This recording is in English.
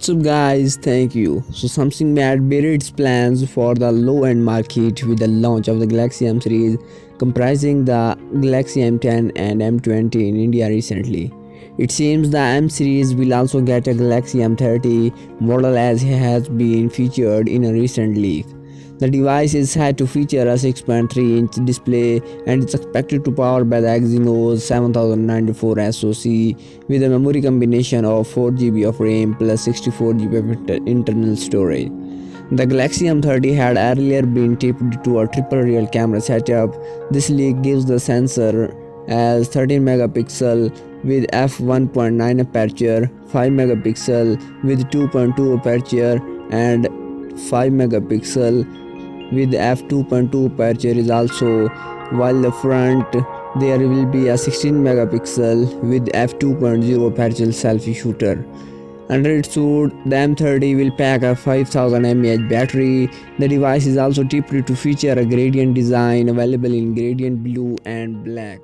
What's up guys, thank you. So Samsung made buried its plans for the low-end market with the launch of the Galaxy M series comprising the Galaxy M10 and M20 in India recently. It seems the M series will also get a Galaxy M30 model as has been featured in a recent leak. The device is said to feature a 6.3-inch display and is expected to power by the Exynos 7094 SoC with a memory combination of 4GB of RAM plus 64GB of internal storage. The Galaxy M30 had earlier been tipped to a triple rear camera setup. This leak gives the sensor as 13 megapixel with f1.9 aperture, 5 megapixel with 2.2 aperture and 5 megapixel with f2.2 aperture is also, while the front there will be a 16 megapixel with f2.0 aperture selfie shooter. Under its hood, the M30 will pack a 5000 mAh battery. The device is also tipped to feature a gradient design available in gradient blue and black.